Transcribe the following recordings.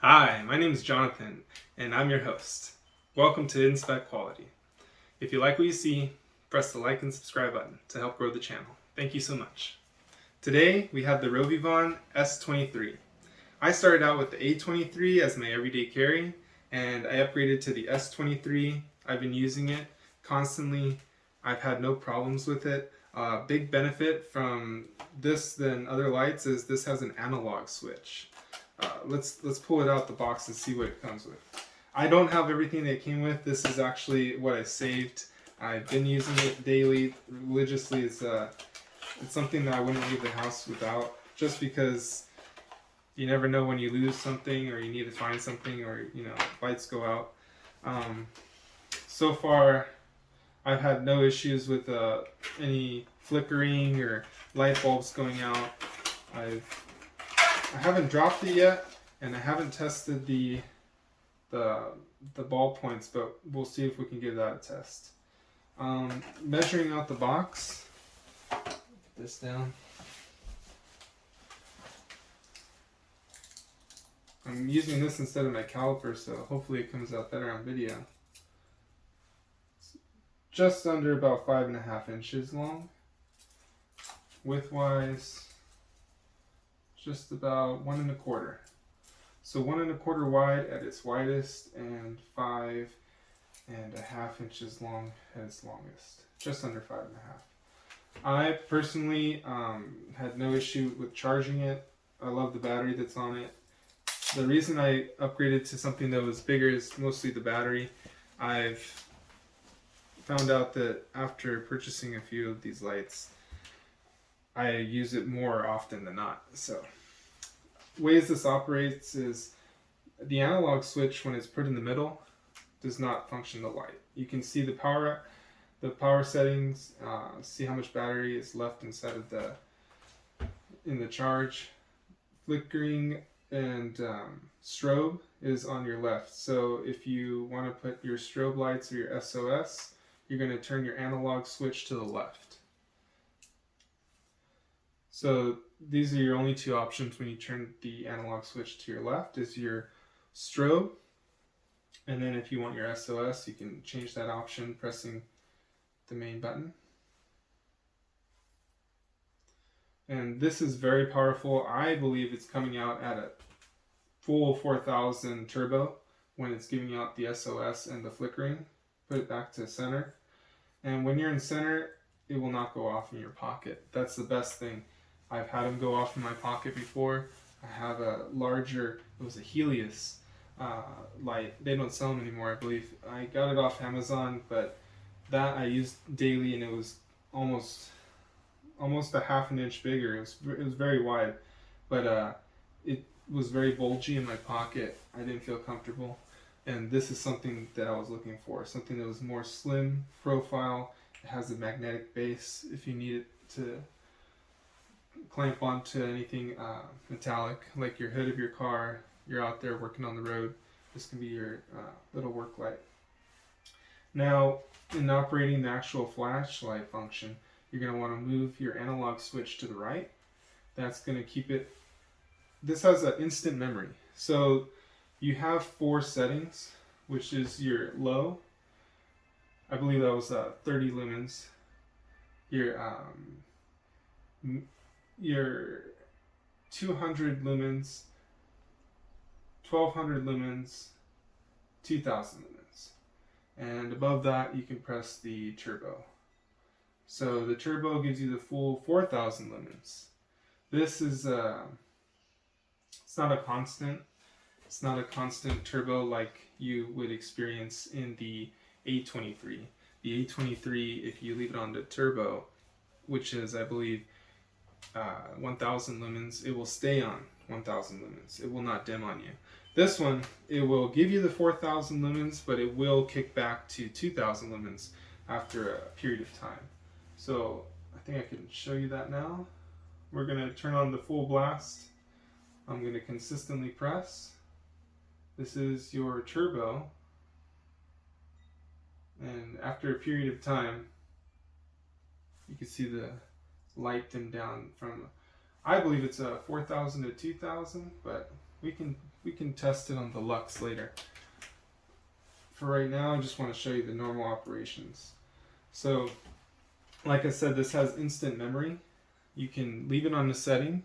Hi, my name is Jonathan, and I'm your host. Welcome to Inspect Quality. If you like what you see, press the like and subscribe button to help grow the channel. Thank you so much. Today, we have the RovyVon S23. I started out with the A23 as my everyday carry, and I upgraded to the S23. I've been using it constantly. I've had no problems with it. Big benefit from this than other lights is this has an analog switch. Let's pull it out the box and see what it comes with. I don't have everything that it came with. This is actually what I saved. I've been using it daily, religiously. It's something that I wouldn't leave the house without, just because you never know when you lose something or you need to find something, or lights go out. So far, I've had no issues with any flickering or light bulbs going out. I haven't dropped it yet, and I haven't tested the ball points, but we'll see if we can give that a test. Measuring out the box. Put this down. I'm using this instead of my caliper, so hopefully it comes out better on video. It's just under about 5.5 inches long. Width-wise, just about 1.25. So 1.25 wide at its widest, and 5.5 inches long at its longest. Just under 5.5. I personally had no issue with charging it. I love the battery that's on it. The reason I upgraded to something that was bigger is mostly the battery. I've found out that after purchasing a few of these lights, I use it more often than not. So, ways this operates is the analog switch, when it's put in the middle, does not function the light. You can see the power settings, see how much battery is left inside of in the charge. Flickering and strobe is on your left. So if you want to put your strobe lights or your SOS, you're going to turn your analog switch to the left. So these are your only two options when you turn the analog switch to your left, is your strobe. And then if you want your SOS, you can change that option pressing the main button. And this is very powerful. I believe it's coming out at a full 4000 turbo when it's giving out the SOS and the flickering. Put it back to center. And when you're in center, it will not go off in your pocket. That's the best thing. I've had them go off in my pocket before. I have a larger, it was a Helios light. They don't sell them anymore, I believe. I got it off Amazon, but that I used daily, and it was almost a 1/2 inch bigger. It was very wide, but it was very bulgy in my pocket. I didn't feel comfortable, and this is something that I was looking for. Something that was more slim profile. It has a magnetic base if you need it to clamp onto anything metallic, like your hood of your car. You're out there working on the road, this can be your little work light. Now, in operating the actual flashlight function, you're going to want to move your analog switch to the right. That's going to keep it. This has an instant memory. So you have 4 settings, which is your low. I believe that was 30 lumens. Your 200 lumens, 1200 lumens, 2000 lumens. And above that, you can press the turbo. So the turbo gives you the full 4000 lumens. This is it's not a constant. It's not a constant turbo like you would experience in the A23. The A23, if you leave it on the turbo, which is, I believe, 1000 lumens, it will stay on 1000 lumens. It will not dim on you. This one, it will give you the 4000 lumens, but it will kick back to 2000 lumens after a period of time. So I think I can show you that now. We're going to turn on the full blast. I'm going to consistently press. This is your turbo. And after a period of time, you can see the light dim down from, I believe it's 4,000 to 2,000, but we can we can test it on the Lux later. For right now, I just want to show you the normal operations. So, like I said, this has instant memory. You can leave it on the setting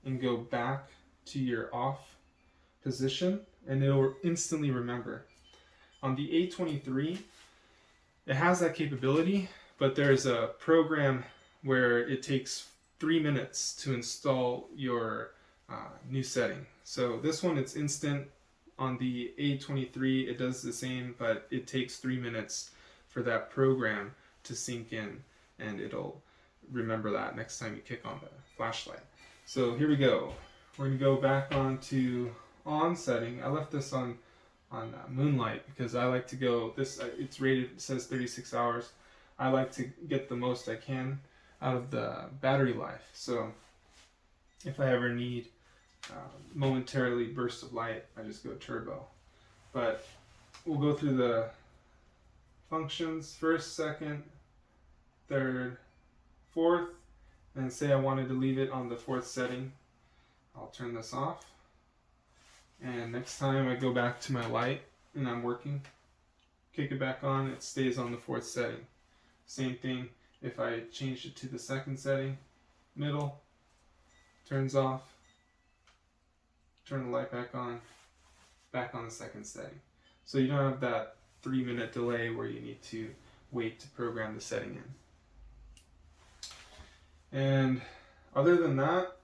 and go back to your off position, and it'll instantly remember. On the A23, it has that capability, but there's a program where it takes 3 minutes to install your new setting. So this one, it's instant. On the A23, it does the same, but it takes 3 minutes for that program to sink in, and it'll remember that next time you kick on the flashlight. So here we go. We're going to go back on to on setting. I left this on moonlight because I like to go, it's rated, it says 36 hours. I like to get the most I can out of the battery life. So if I ever need momentarily burst of light, I just go turbo. But we'll go through the functions: first, second, third, fourth, and say I wanted to leave it on the fourth setting. I'll turn this off, and next time I go back to my light and I'm working, kick it back on, it stays on the fourth setting. Same thing if I change it to the second setting, middle, turns off, turn the light back on the second setting. So you don't have that 3-minute delay where you need to wait to program the setting in. And other than that,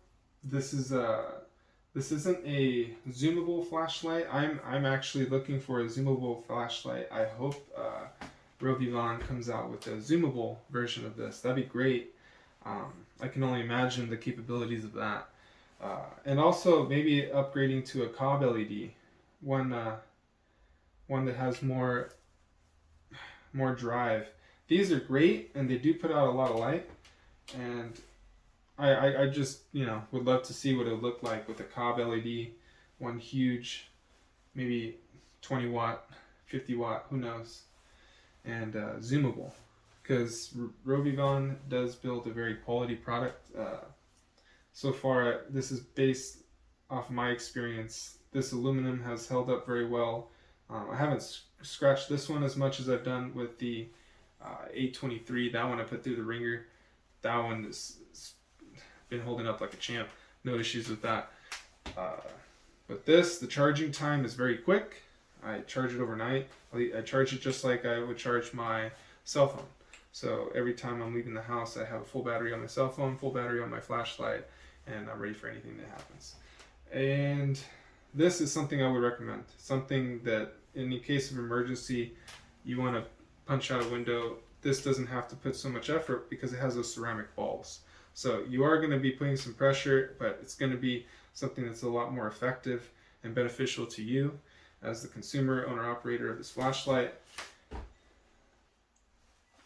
this isn't a zoomable flashlight. I'm actually looking for a zoomable flashlight. I hope RovyVon comes out with a zoomable version of this. That'd be great. I can only imagine the capabilities of that. And also maybe upgrading to a cob LED, one that has more drive. These are great, and they do put out a lot of light, and I just, would love to see what it would look like with a cob LED, one huge, maybe 20 watt, 50 watt, who knows, and zoomable, because RovyVon does build a very quality product. So far, this is based off my experience. This aluminum has held up very well. I haven't scratched this one as much as I've done with the A23. That one I put through the ringer. That one has been holding up like a champ. No issues with that. But this, the charging time is very quick. I charge it overnight. I charge it just like I would charge my cell phone. So every time I'm leaving the house, I have a full battery on my cell phone, full battery on my flashlight, and I'm ready for anything that happens. And this is something I would recommend. Something that in the case of emergency, you want to punch out a window. This doesn't have to put so much effort because it has those ceramic balls. So you are going to be putting some pressure, but it's going to be something that's a lot more effective and beneficial to you as the consumer, owner, operator of this flashlight.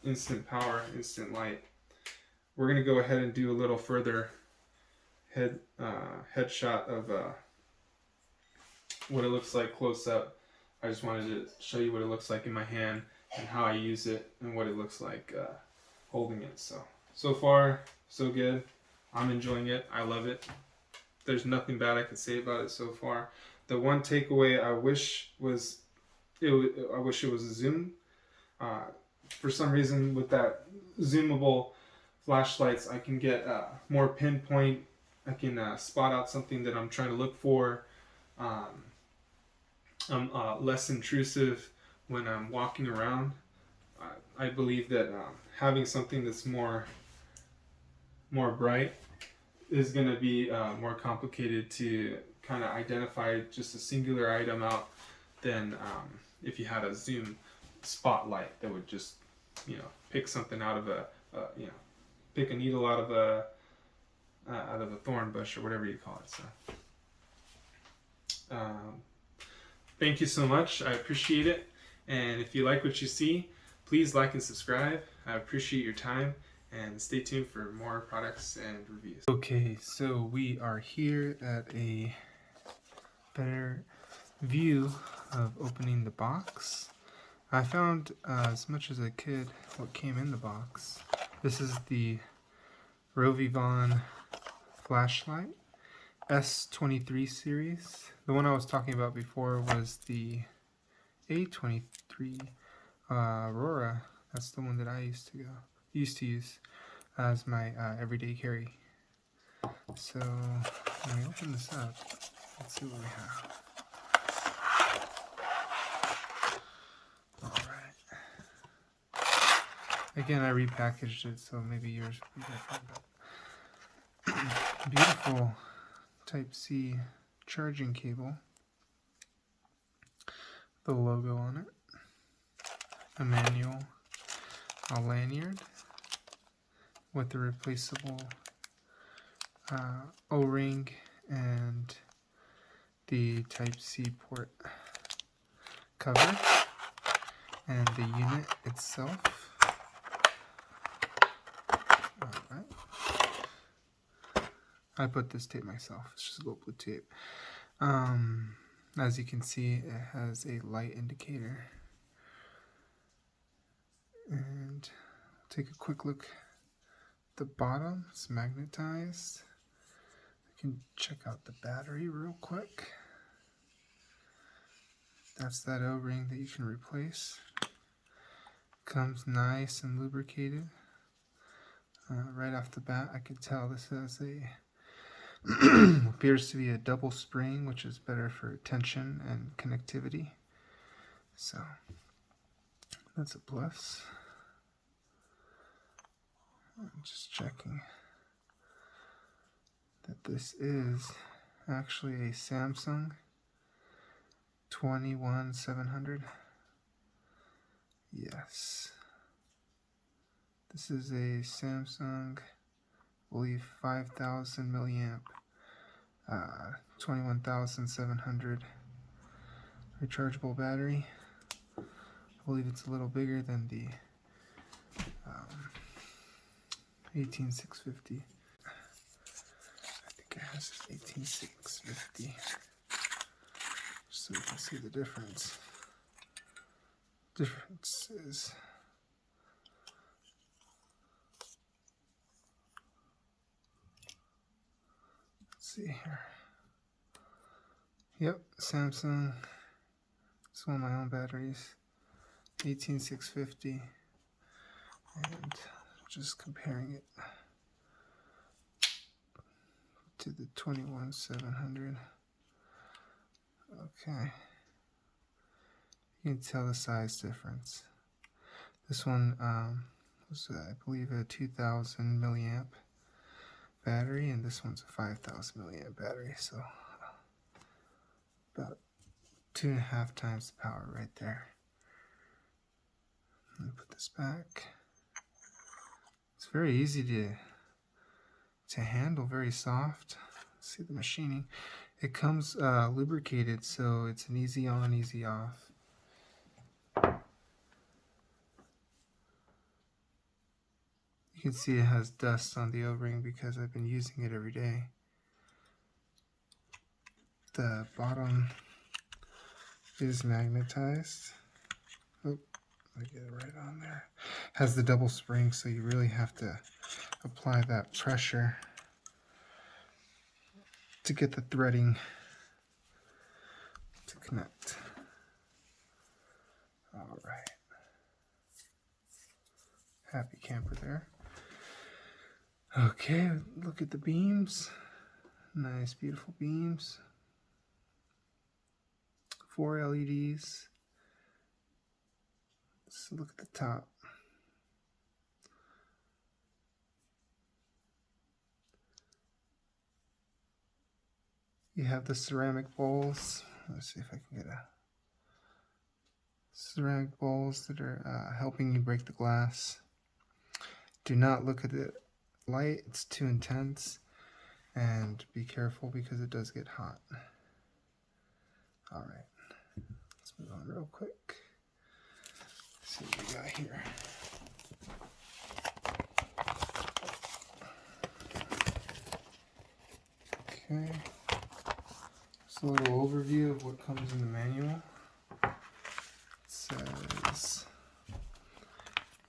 Instant power, instant light. We're going to go ahead and do a little further headshot of what it looks like close up. I just wanted to show you what it looks like in my hand and how I use it and what it looks like holding it. So far, so good. I'm enjoying it. I love it. There's nothing bad I could say about it so far. The one takeaway I wish it was a zoom. For some reason, with that zoomable flashlights, I can get more pinpoint. I can spot out something that I'm trying to look for. I'm less intrusive when I'm walking around. I believe that having something that's more bright is going to be more complicated to kind of identify just a singular item out than if you had a zoom spotlight that would just, pick something out of pick a needle out of a thorn bush or whatever you call it. So, thank you so much. I appreciate it. And if you like what you see, please like and subscribe. I appreciate your time, and stay tuned for more products and reviews. Okay, so we are here at a better view of opening the box. I found as much as I could what came in the box. This is the RovyVon flashlight, S23 series. The one I was talking about before was the A23 Aurora. That's the one that I used to use as my everyday carry. So when we open this up, let's see what we have. Again, I repackaged it, so maybe yours will be different. Beautiful Type-C charging cable. The logo on it. A manual. A lanyard with the replaceable O-ring and the Type-C port cover. And the unit itself. I put this tape myself. It's just gold blue tape. As you can see, it has a light indicator. And take a quick look at the bottom. It's magnetized. You can check out the battery real quick. That's that O-ring that you can replace. Comes nice and lubricated. Right off the bat, I can tell this has a appears to be a double spring, which is better for tension and connectivity. So that's a plus. I'm just checking that this is actually a Samsung 21700. Yes. This is a Samsung, I believe 5000 milliamp, 21700 rechargeable battery. I believe it's a little bigger than the 18650. I think it has 18650. So you can see the difference. Difference is see here. Yep, Samsung. It's one of my own batteries. 18650. And just comparing it to the 21700. Okay. You can tell the size difference. This one was, I believe, a 2000 milliamp battery, and this one's a 5000 milliamp battery, so about 2.5 times the power right there. Let me put this back. It's very easy to handle, very soft. See the machining. It comes lubricated, so it's an easy on, easy off. You can see it has dust on the O-ring because I've been using it every day. The bottom is magnetized. Oh, I get it right on there. Has the double spring, so you really have to apply that pressure to get the threading to connect. All right. Happy camper there. Okay, look at the beams. Nice, beautiful beams. 4 LEDs. Let's look at the top. You have the ceramic bowls. Let's see if I can get a ceramic bowls that are helping you break the glass. Do not look at the light, it's too intense, and be careful because it does get hot. All right, let's move on real quick. Let's see what we got here. Okay, just a little overview of what comes in the manual. It says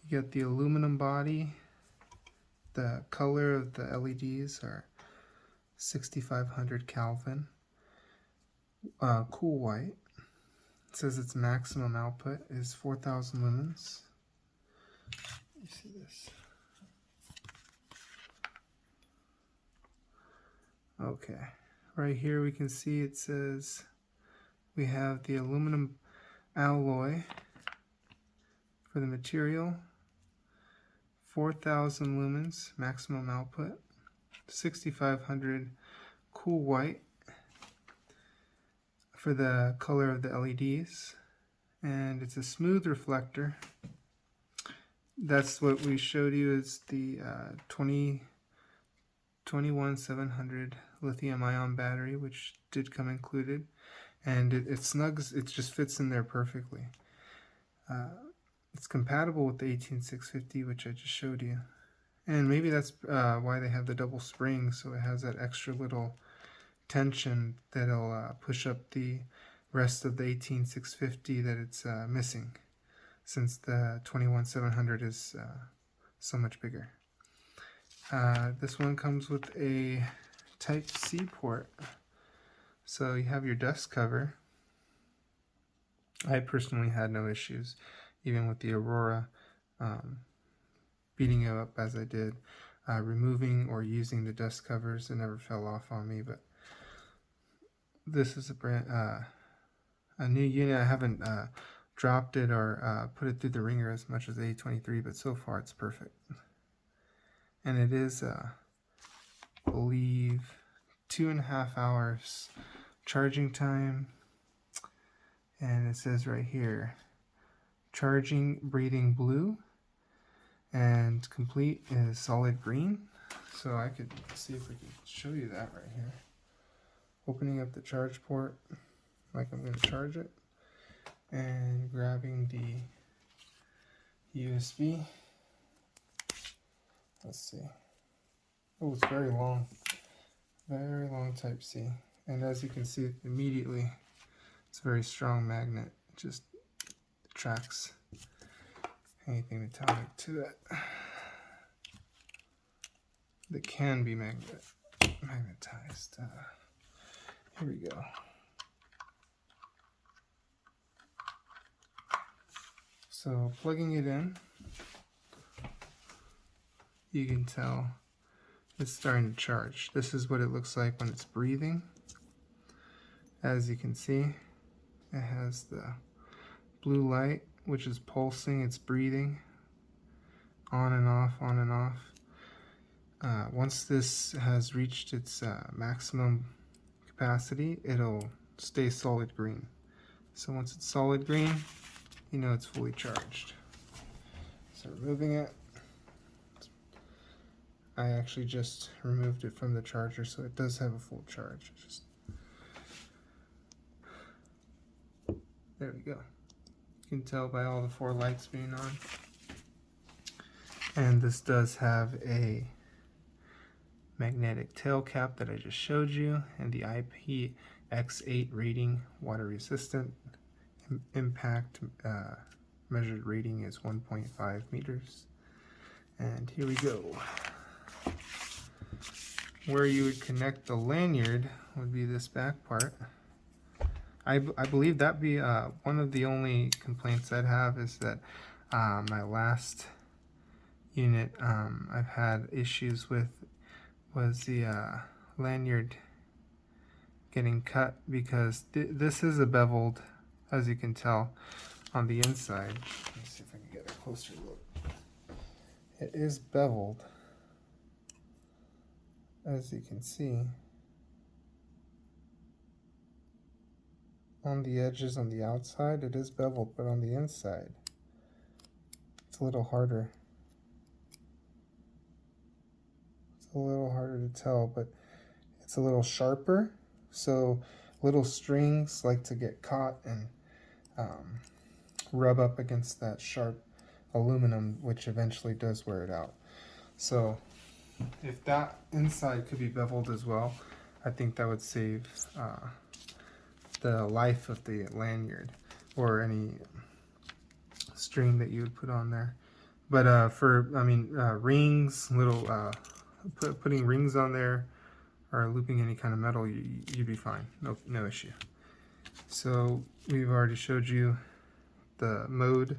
you got the aluminum body. The color of the LEDs are 6500 Kelvin, cool white. It says its maximum output is 4000 lumens. You see this? Okay, right here we can see it says we have the aluminum alloy for the material, 4000 lumens maximum output, 6500 cool white for the color of the LEDs, and it's a smooth reflector. That's what we showed you is the 21700 lithium ion battery, which did come included, and it snugs, it just fits in there perfectly. It's compatible with the 18650, which I just showed you, and maybe that's why they have the double spring, so it has that extra little tension that'll push up the rest of the 18650 that it's missing, since the 21700 is so much bigger. This one comes with a Type-C port, so you have your dust cover. I personally had no issues, even with the Aurora, beating it up as I did, removing or using the dust covers. It never fell off on me, but this is a new unit. I haven't dropped it or put it through the ringer as much as the A23, but so far it's perfect. And it is, I believe, 2.5 hours charging time. And it says right here, charging, breathing blue, and complete is solid green. So I could see if we can show you that right here. Opening up the charge port, like I'm going to charge it, and grabbing the USB. Let's see. Oh, it's very long Type-C. And as you can see immediately, it's a very strong magnet. It just attracts anything metallic to it that can be magnetized. Here we go. So plugging it in, you can tell it's starting to charge. This is what it looks like when it's breathing. As you can see, it has the blue light, which is pulsing. It's breathing on and off, on and off. Once this has reached its maximum capacity, it'll stay solid green. So once it's solid green, you know it's fully charged. So removing it, I actually just removed it from the charger, so it does have a full charge. There we go. You can tell by all the 4 lights being on. And this does have a magnetic tail cap that I just showed you, and the IPX8 rating, water resistant. Impact measured rating is 1.5 meters. And here we go. Where you would connect the lanyard would be this back part. I believe that'd be one of the only complaints I'd have is that my last unit I've had issues with was the lanyard getting cut, because this is a beveled, as you can tell on the inside. Let me see if I can get a closer look. It is beveled, as you can see. On the edges on the outside it is beveled, but on the inside it's a little harder. It's a little harder to tell, but it's a little sharper, so little strings like to get caught and rub up against that sharp aluminum, which eventually does wear it out. So if that inside could be beveled as well, I think that would save the life of the lanyard or any string that you would put on there. But for rings, little putting rings on there or looping any kind of metal, you'd be fine. No issue. So we've already showed you the mode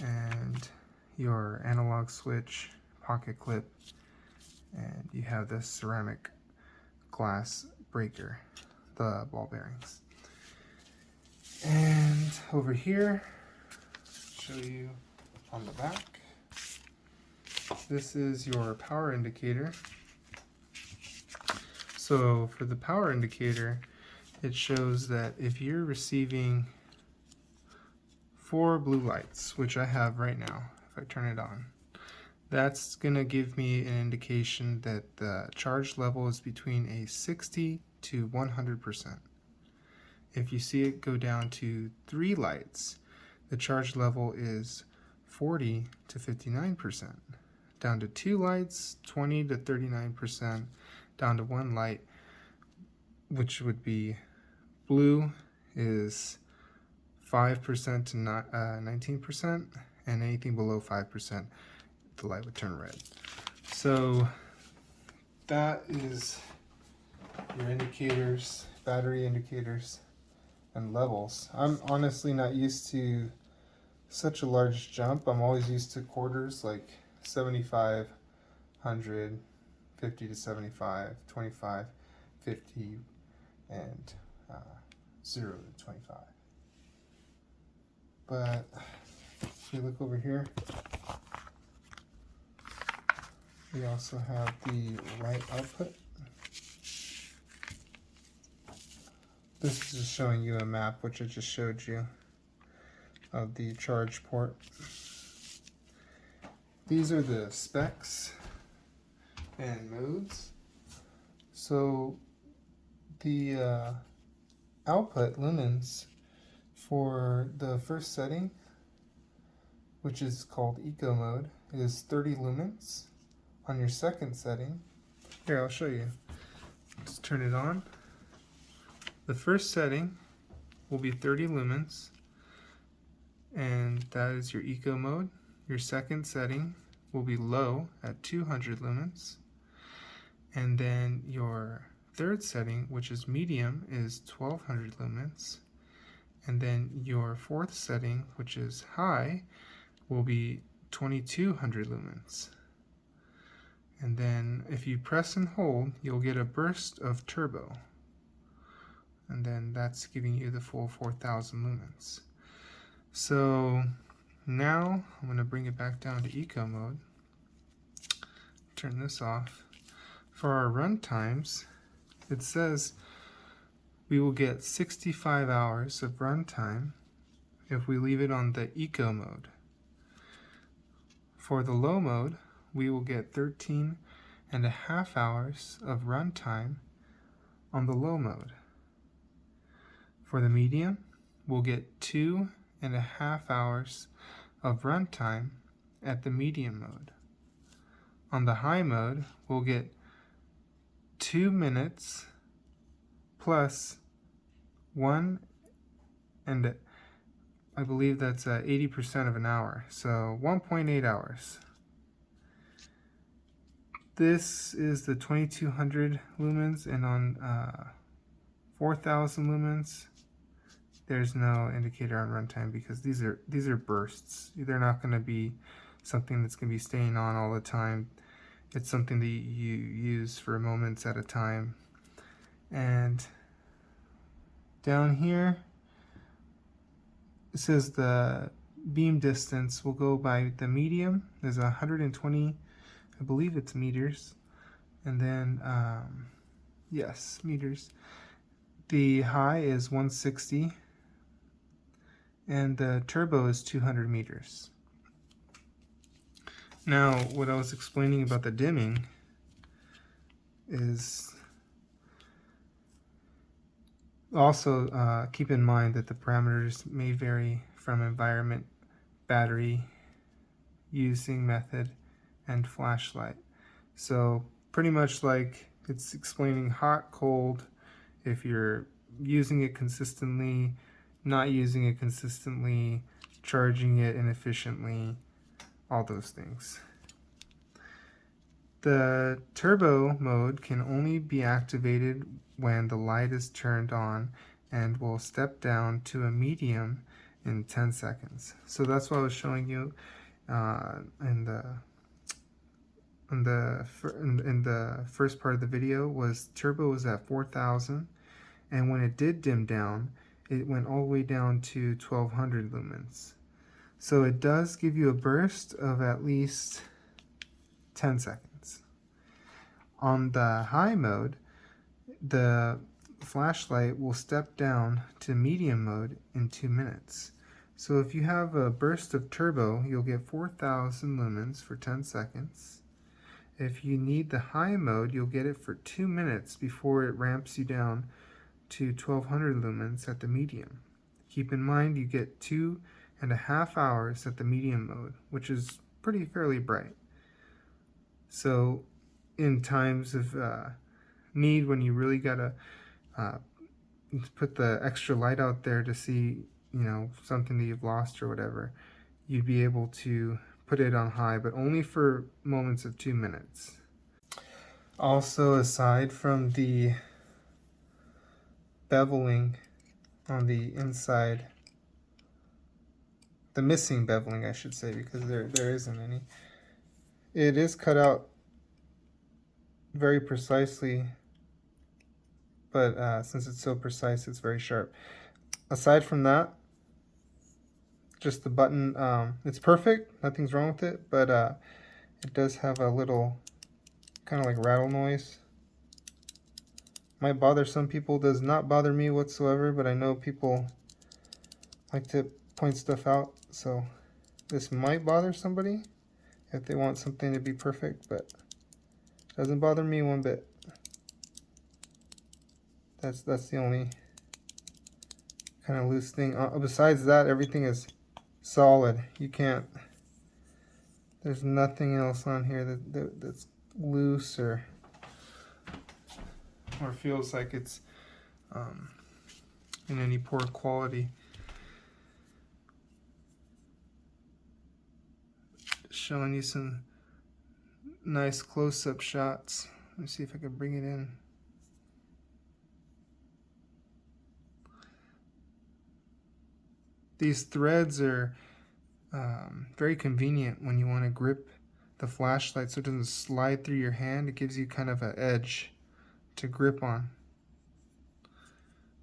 and your analog switch, pocket clip, and you have this ceramic glass breaker, the ball bearings. And over here, show you on the back, this is your power indicator. So for the power indicator, it shows that if you're receiving 4 blue lights, which I have right now, if I turn it on, that's going to give me an indication that the charge level is between a 60 to 100%. If you see it go down to 3 lights, the charge level is 40 to 59%. Down to 2 lights, 20 to 39%. Down to 1 light, which would be blue, is 5% to 19%, and anything below 5%, the light would turn red. So that is your indicators, battery indicators, and levels. I'm honestly not used to such a large jump. I'm always used to quarters, like 75, 100, 50 to 75, 25, 50, and 0 to 25. But if you look over here, we also have the right output. This is just showing you a map, which I just showed you, of the charge port. These are the specs and modes. So the output lumens for the first setting, which is called eco mode, is 30 lumens. On your second setting, here I'll show you. Just turn it on. The first setting will be 30 lumens, and that is your eco mode. Your second setting will be low at 200 lumens, and then your third setting, which is medium, is 1200 lumens, and then your fourth setting, which is high, will be 2200 lumens. And then if you press and hold, you'll get a burst of turbo, and then that's giving you the full 4000 lumens. So now I'm going to bring it back down to eco mode, turn this off. For our run times, it says we will get 65 hours of run time if we leave it on the eco mode. For the low mode, we will get 13.5 hours of run time on the low mode. For the medium, we'll get 2.5 hours of run time at the medium mode. On the high mode, we'll get 2 minutes plus 1, and I believe that's 80% of an hour, so 1.8 hours. This is the 2200 lumens, and on 4000 lumens, there's no indicator on runtime because these are bursts. They're not going to be something that's going to be staying on all the time. It's something that you use for moments at a time. And down here, it says the beam distance will go by the medium. There's 120, I believe it's meters. And then, yes, meters. The high is 160. And the turbo is 200 meters. Now, what I was explaining about the dimming is also keep in mind that the parameters may vary from environment, battery, using method, and flashlight. So pretty much like it's explaining hot, cold, if you're using it consistently, not using it consistently, charging it inefficiently, all those things. The turbo mode can only be activated when the light is turned on and will step down to a medium in 10 seconds. So that's what I was showing you in the first part of the video. Was turbo was at 4,000, and when it did dim down, it went all the way down to 1200 lumens. So it does give you a burst of at least 10 seconds. On the high mode, the flashlight will step down to medium mode in 2 minutes. So if you have a burst of turbo, you'll get 4,000 lumens for 10 seconds. If you need the high mode, you'll get it for 2 minutes before it ramps you down to 1200 lumens at the medium. Keep in mind you get 2.5 hours at the medium mode, which is fairly bright. So in times of need, when you really gotta put the extra light out there to see, something that you've lost or whatever, you'd be able to put it on high, but only for moments of 2 minutes. Also, aside from the beveling on the inside, the missing beveling I should say, because there isn't any, it is cut out very precisely, but since it's so precise, it's very sharp. Aside from that, just the button, it's perfect, nothing's wrong with it, but it does have a little kind of like rattle noise. Might bother some people, does not bother me whatsoever, but I know people like to point stuff out, so this might bother somebody if they want something to be perfect, but it doesn't bother me one bit. That's the only kind of loose thing. Besides that, everything is solid. You can't, there's nothing else on here that's loose or feels like it's in any poor quality. Showing you some nice close-up shots. Let me see if I can bring it in. These threads are very convenient when you want to grip the flashlight so it doesn't slide through your hand. It gives you kind of an edge to grip on.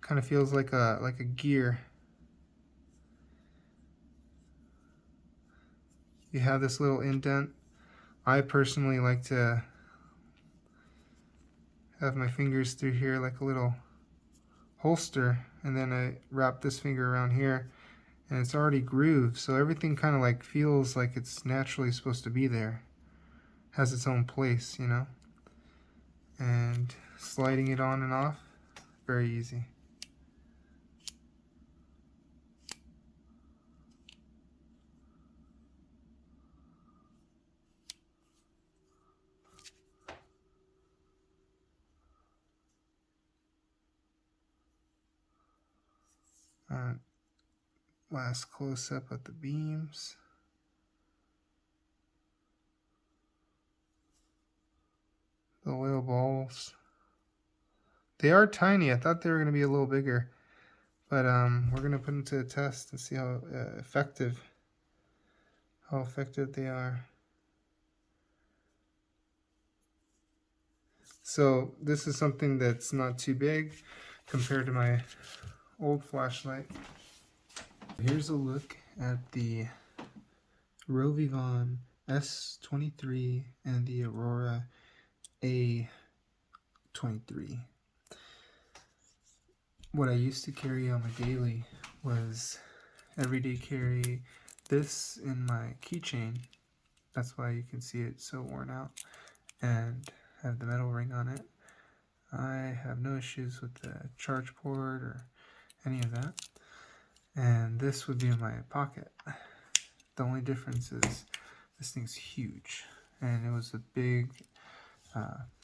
Kind of feels like a gear. You have this little indent. I personally like to have my fingers through here like a little holster, and then I wrap this finger around here, and it's already grooved, so everything kind of like feels like it's naturally supposed to be there. Has its own place, and sliding it on and off, very easy. Last close-up at the beams. The oil balls. They are tiny. I thought they were going to be a little bigger. But we're going to put them to a test and see how effective they are. So this is something that's not too big compared to my old flashlight. Here's a look at the RovyVon S23 and the Aurora A23. What I used to carry on my daily was everyday carry this in my keychain. That's why you can see it so worn out, and have the metal ring on it. I have no issues with the charge port or any of that. And this would be in my pocket. The only difference is this thing's huge, and it was a big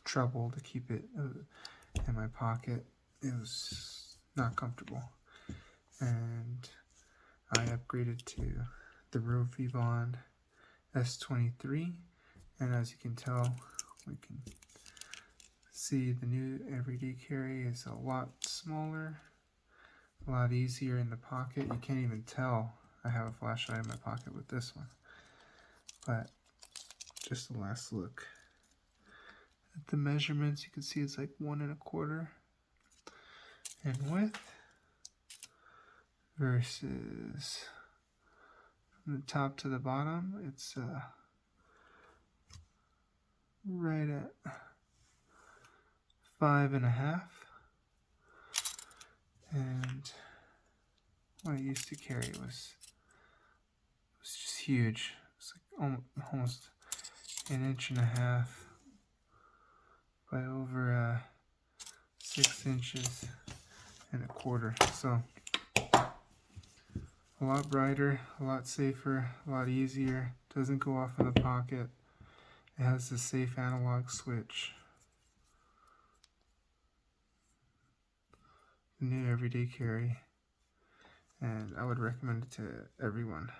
trouble to keep it in my pocket. It was not comfortable, and I upgraded to the RovyVon S23, and as you can tell, we can see the new everyday carry is a lot smaller, a lot easier in the pocket. You can't even tell I have a flashlight in my pocket with this one. But just a last look at the measurements. You can see it's like 1 1/4 in width versus from the top to the bottom, it's right at 5 1/2. And what I used to carry was just huge. It's like almost 1.5 inches by over 6 1/4 inches. So a lot brighter, a lot safer, a lot easier. Doesn't go off in the pocket. It has the safe analog switch. The new everyday carry, and I would recommend it to everyone.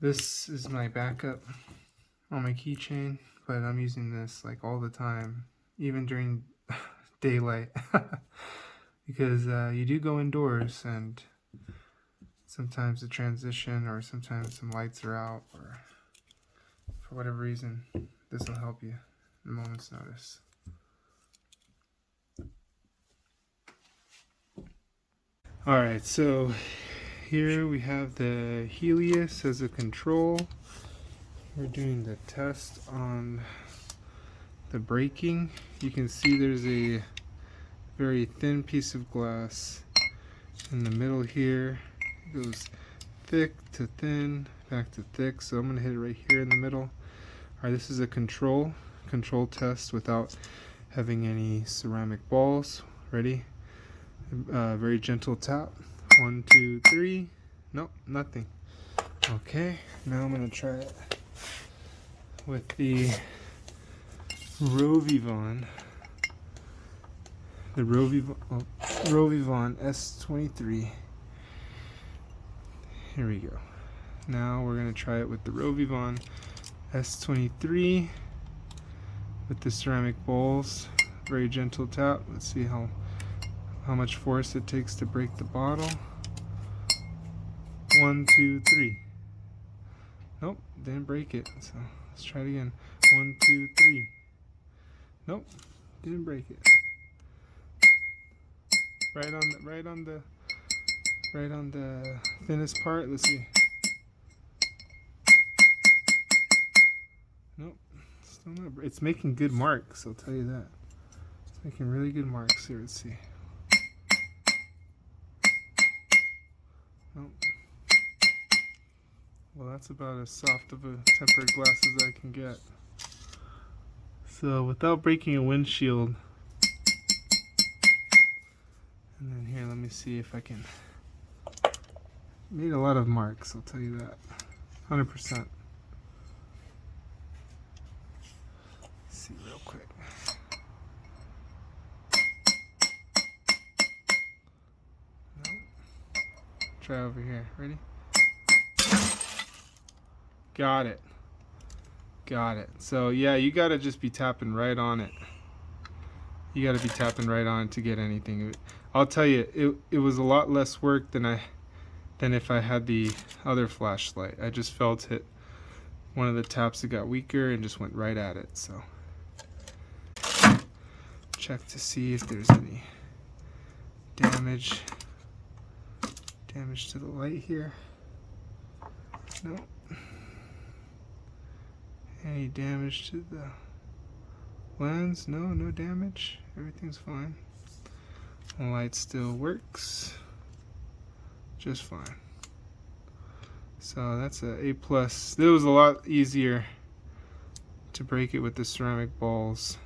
This is my backup on my keychain, but I'm using this like all the time, even during daylight, because you do go indoors and sometimes the transition or sometimes some lights are out, or for whatever reason, this will help you in a moment's notice. Alright, so here we have the Helios as a control. We're doing the test on the braking. You can see there's a very thin piece of glass in the middle here. It goes thick to thin, back to thick, so I'm going to hit it right here in the middle. Alright, this is a control test without having any ceramic balls. Ready? Very gentle tap. 1, 2, 3. Nope, nothing. Okay, now I'm going to try it with the RovyVon. The RovyVon S23. Here we go. Now we're going to try it with the RovyVon S23 with the ceramic bowls. Very gentle tap. Let's see how much force it takes to break the bottle. 1, 2, 3. Nope, didn't break it. So let's try it again. 1, 2, 3. Nope, didn't break it. Right on the thinnest part. Let's see. Nope, still not. It's making good marks. I'll tell you that. It's making really good marks here. Let's see. Nope. Well, that's about as soft of a tempered glass as I can get. So without breaking a windshield, and then here, let me see if I can. Made a lot of marks, I'll tell you that. 100%. Let's see real quick. No. Try over here. Ready? Got it. Got it. So yeah, you gotta just be tapping right on it. You gotta be tapping right on it to get anything. I'll tell you, it was a lot less work than if I had the other flashlight. I just felt it. One of the taps, it got weaker and just went right at it. So check to see if there's any damage to the light here. No. Any damage to the lens? No damage. Everything's fine. The light still works just fine. So that's a A+. It was a lot easier to break it with the ceramic balls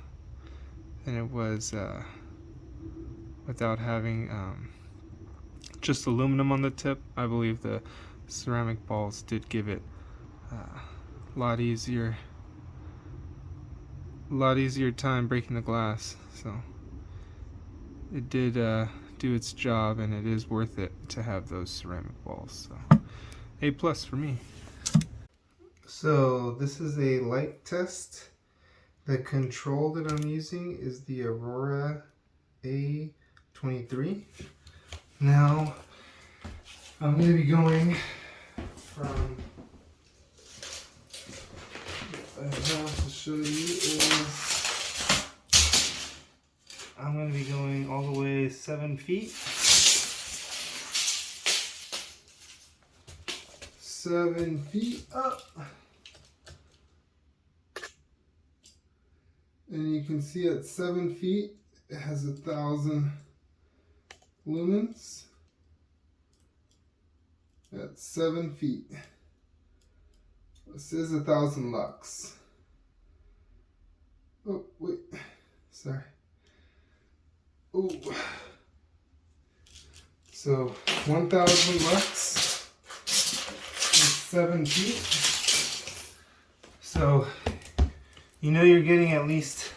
than it was without having just aluminum on the tip. I believe the ceramic balls did give it a lot easier time breaking the glass. So it did do its job, and it is worth it to have those ceramic balls. So A+ for me. So this is a light test The control that I'm using is the Aurora A23. Now, I'm going to be going from, what I have to show you is, I'm going to be going all the way 7 feet. 7 feet up. And you can see at 7 feet, it has 1,000 lumens. At 7 feet. This is 1,000 lux. Oh, wait. Sorry. Oh. So, 1,000 lux is 7 feet. So, you know you're getting at least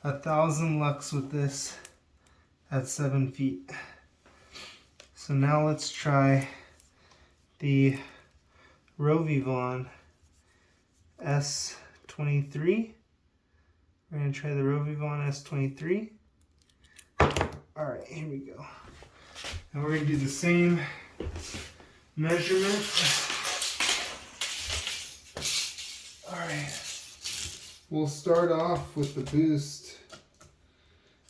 1,000 lux with this at 7 feet. So now let's try the RovyVon S23. We're going to try the RovyVon S23. Alright, here we go. And we're going to do the same measurement. Alright. We'll start off with the boost.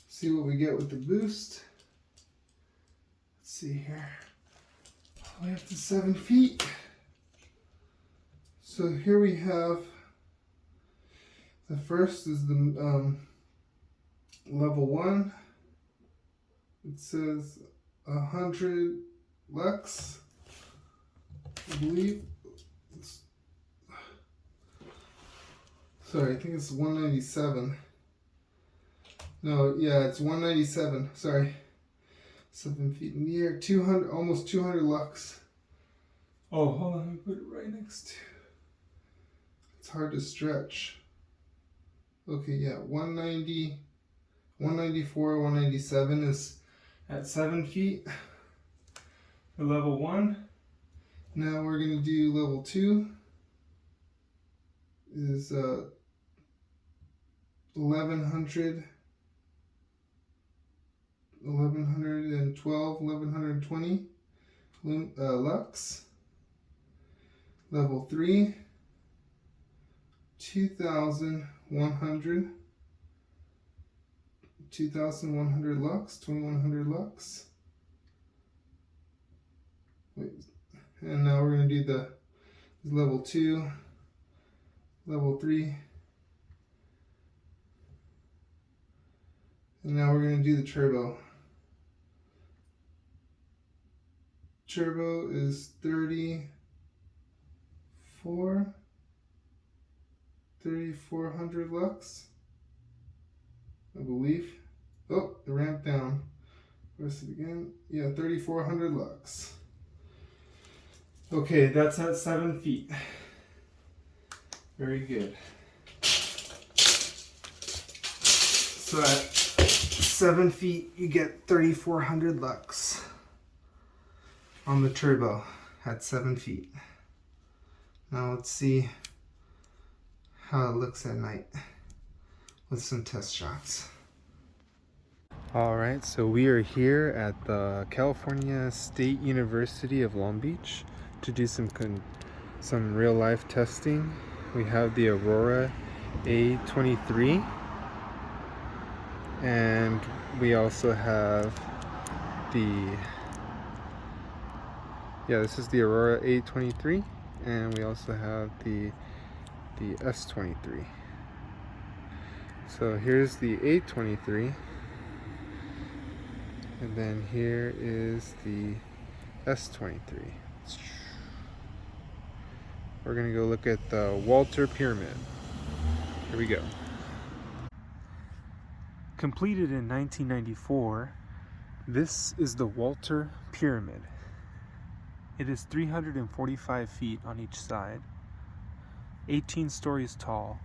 See what we get with the boost. Let's see here. All the way up to 7 feet. So here we have, the first is the level 1. It says 100 lux, I believe. Sorry, I think it's 197. No, yeah, it's 197. Sorry. 7 feet in the air. 200, almost 200 lux. Oh, hold on. Let me put it right next to. It's hard to stretch. Okay, yeah, 190, 194, 197 is at 7 feet. For level 1. Now we're going to do level 2. Is 1100, 1112, 1120 lux. Level 3, 2100, 2100 lux, 2100 lux. Wait, and now we're going to do the level 2, level 3. And now we're going to do the turbo. Turbo is 3,400 lux, I believe. Oh, it ramped down. Press it again. Yeah, 3,400 lux. Okay, that's at 7 feet. Very good. So at 7 feet, you get 3,400 lux on the turbo at 7 feet. Now let's see how it looks at night with some test shots. Alright, so we are here at the California State University of Long Beach to do some real life testing. We have the Aurora A23, and we also have this is the Aurora A23, and we also have the S23. So here's the A23, and then here is the S23. We're gonna go look at the Walter Pyramid. Here we go. Completed in 1994, this is the Walter Pyramid. It is 345 feet on each side, 18 stories tall,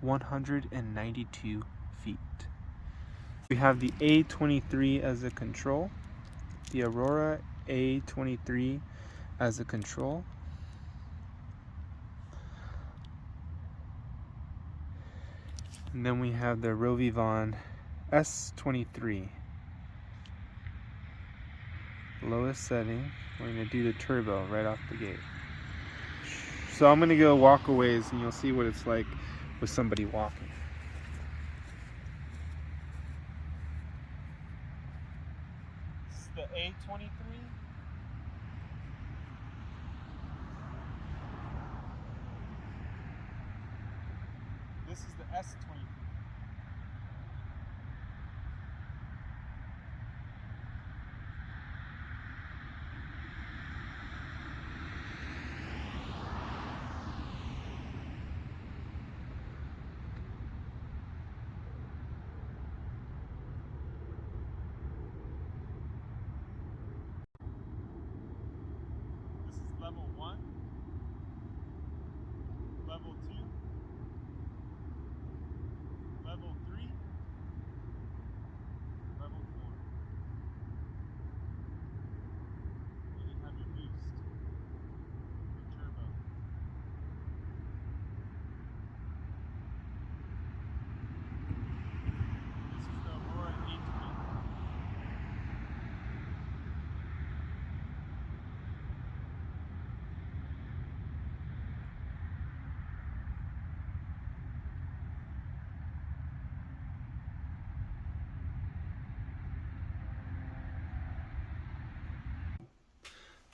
192 feet. We have the A23 as a control, the Aurora A23 as a control. And then we have the RovyVon S23. Lowest setting. We're going to do the turbo right off the gate. So I'm going to go walk a ways and you'll see what it's like with somebody walking. This is the A23. This is the S23. This is level 1, level 2, level 3, level 4. And you have your boost, your turbo. This is the Aurora A23.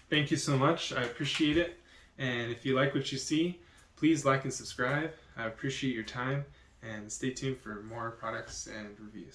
Thank you so much. I appreciate it. And if you like what you see, please like and subscribe. I appreciate your time and stay tuned for more products and reviews.